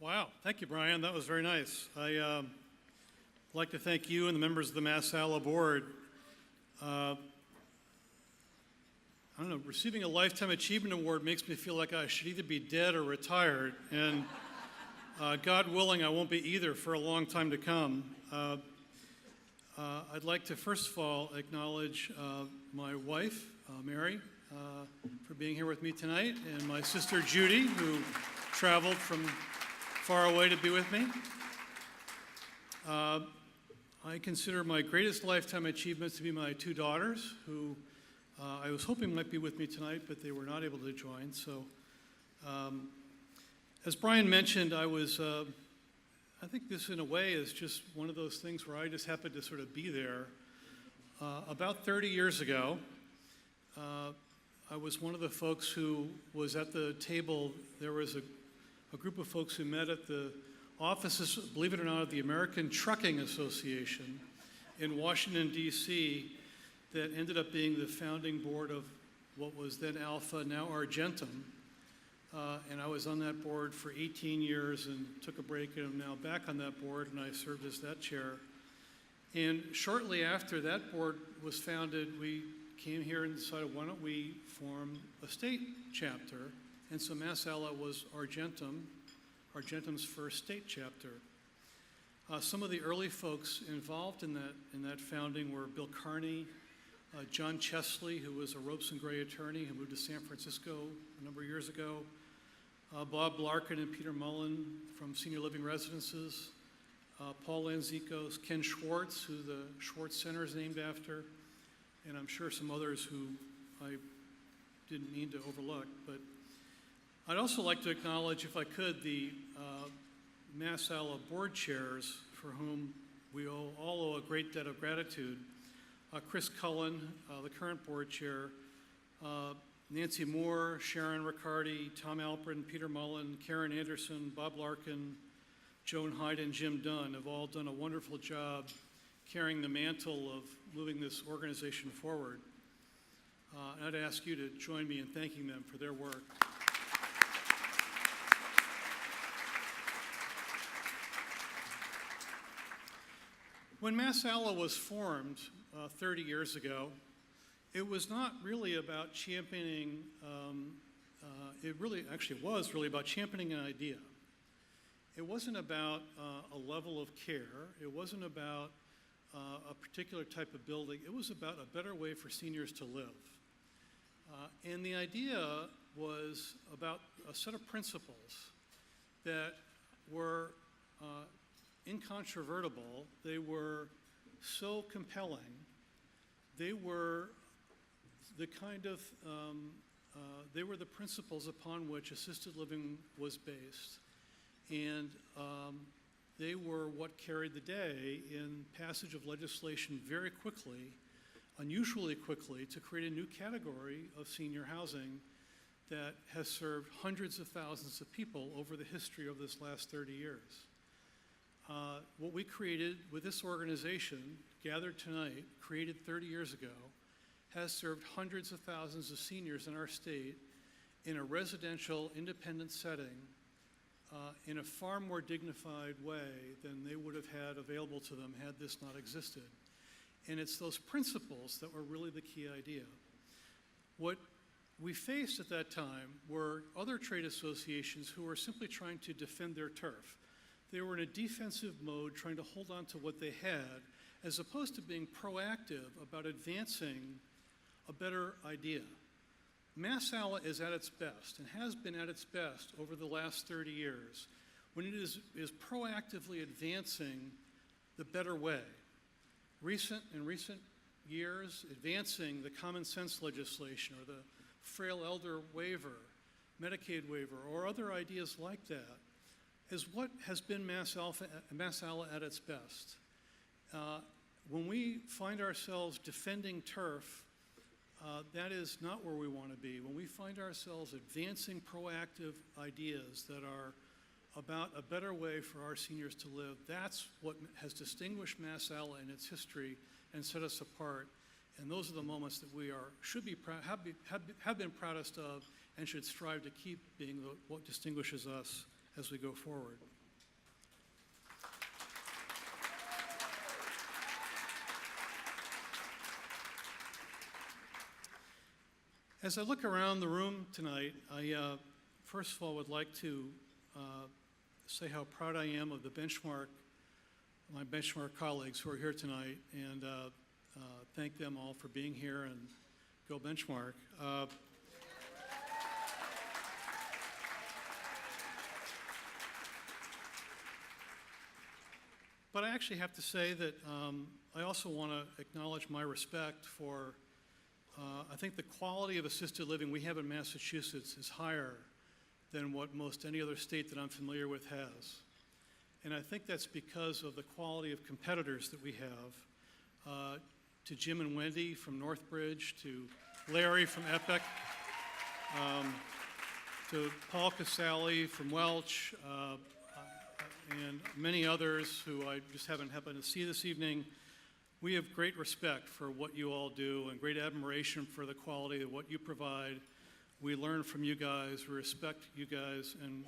Wow, thank you, Brian. That was very nice. I'd like to thank you and the members of the Mass Alla Board. I don't know, receiving a Lifetime Achievement Award makes me feel like I should either be dead or retired, and God willing, I won't be either for a long time to come. I'd like to first of all acknowledge my wife, Mary, for being here with me tonight, and my sister Judy, who traveled from far away to be with me. I consider my greatest lifetime achievements to be my two daughters, who I was hoping might be with me tonight, but they were not able to join. So, as Brian mentioned, I think this in a way is just one of those things where I just happened to sort of be there. About 30 years ago, I was one of the folks who was at the table. There was a group of folks who met at the offices, believe it or not, of the American Trucking Association in Washington, D.C., that ended up being the founding board of what was then Alpha, now Argentum. And I was on that board for 18 years and took a break, and I'm now back on that board, and I served as that chair. And shortly after that board was founded, we came here and decided, why don't we form a state chapter? And so Mass Alla was Argentum's first state chapter. Some of the early folks involved in that founding were Bill Carney, John Chesley, who was a Ropes and Gray attorney who moved to San Francisco a number of years ago, Bob Larkin and Peter Mullen from Senior Living Residences, Paul Lanzikos, Ken Schwartz, who the Schwartz Center is named after, and I'm sure some others who I didn't mean to overlook. But I'd also like to acknowledge, if I could, the Mass Alla board chairs, for whom we all owe a great debt of gratitude. Chris Cullen, the current board chair, Nancy Moore, Sharon Riccardi, Tom Alprin, Peter Mullen, Karen Anderson, Bob Larkin, Joan Hyde, and Jim Dunn have all done a wonderful job carrying the mantle of moving this organization forward. And I'd ask you to join me in thanking them for their work. When Mass Alla was formed 30 years ago, it was not really about championing, it really actually was really about championing an idea. It wasn't about a level of care. It wasn't about a particular type of building. It was about a better way for seniors to live. And the idea was about a set of principles that were incontrovertible. They were so compelling. They were the kind of, they were the principles upon which assisted living was based. And they were what carried the day in passage of legislation very quickly, unusually quickly, to create a new category of senior housing that has served hundreds of thousands of people over the history of this last 30 years. What we created with this organization, gathered tonight, created 30 years ago, has served hundreds of thousands of seniors in our state in a residential, independent setting in a far more dignified way than they would have had available to them had this not existed. And it's those principles that were really the key idea. What we faced at that time were other trade associations who were simply trying to defend their turf. They were in a defensive mode, trying to hold on to what they had, as opposed to being proactive about advancing a better idea. Mass Alla is at its best, and has been at its best over the last 30 years, when it is proactively advancing the better way. In recent years, advancing the common sense legislation, or the frail elder waiver, Medicaid waiver, or other ideas like that, is what has been Mass Alla at its best. When we find ourselves defending turf, that is not where we want to be. When we find ourselves advancing proactive ideas that are about a better way for our seniors to live, that's what has distinguished Mass Alla in its history and set us apart. And those are the moments that we have been proudest of, and should strive to keep being what distinguishes us as we go forward. As I look around the room tonight, I first of all would like to say how proud I am of my benchmark colleagues who are here tonight, and thank them all for being here, and go benchmark. But I actually have to say that I also want to acknowledge my respect for, I think the quality of assisted living we have in Massachusetts is higher than what most any other state that I'm familiar with has. And I think that's because of the quality of competitors that we have. To Jim and Wendy from Northbridge, to Larry from Epic, to Paul Casale from Welch, and many others who I just haven't happened to see this evening. We have great respect for what you all do and great admiration for the quality of what you provide. We learn from you guys, we respect you guys, and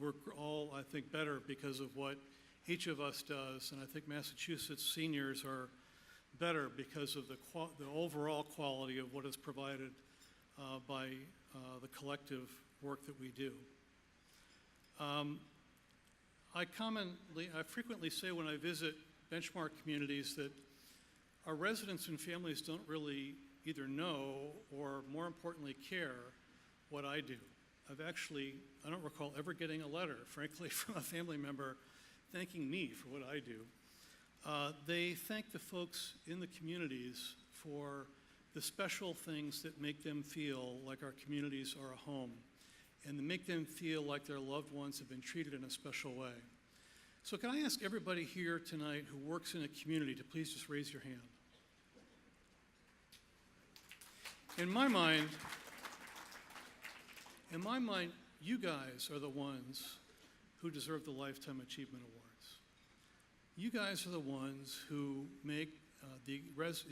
we're all, I think, better because of what each of us does. And I think Massachusetts seniors are better because of the overall quality of what is provided by the collective work that we do. I frequently say when I visit benchmark communities that our residents and families don't really either know or, more importantly, care what I do. I don't recall ever getting a letter, frankly, from a family member thanking me for what I do. They thank the folks in the communities for the special things that make them feel like our communities are a home, and to make them feel like their loved ones have been treated in a special way. So can I ask everybody here tonight who works in a community to please just raise your hand? In my mind, you guys are the ones who deserve the Lifetime Achievement Awards. You guys are the ones who make the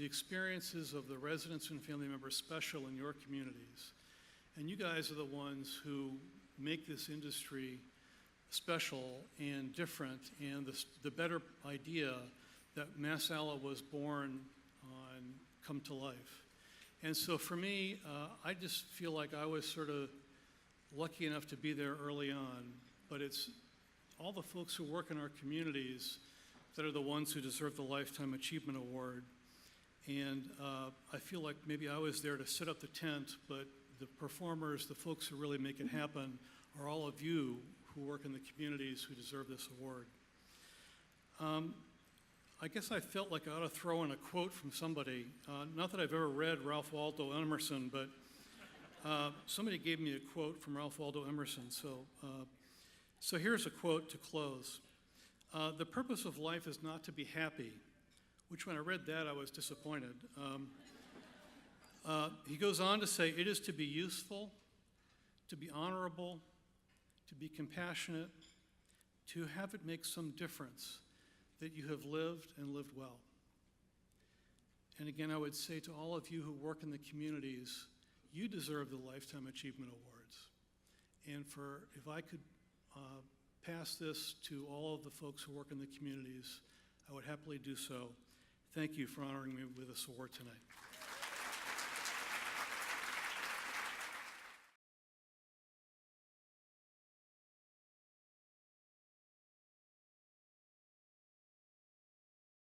experiences of the residents and family members special in your communities. And you guys are the ones who make this industry special and different, and the better idea that MassAlla was born on come to life. And so for me, I just feel like I was sort of lucky enough to be there early on, but it's all the folks who work in our communities that are the ones who deserve the Lifetime Achievement Award. And I feel like maybe I was there to set up the tent, but the performers, the folks who really make it happen, are all of you who work in the communities who deserve this award. I guess I felt like I ought to throw in a quote from somebody. Not that I've ever read Ralph Waldo Emerson, but somebody gave me a quote from Ralph Waldo Emerson. So here's a quote to close. The purpose of life is not to be happy, which when I read that, I was disappointed. He goes on to say, it is to be useful, to be honorable, to be compassionate, to have it make some difference that you have lived and lived well. And again, I would say to all of you who work in the communities, you deserve the Lifetime Achievement Awards. And if I could pass this to all of the folks who work in the communities, I would happily do so. Thank you for honoring me with this award tonight.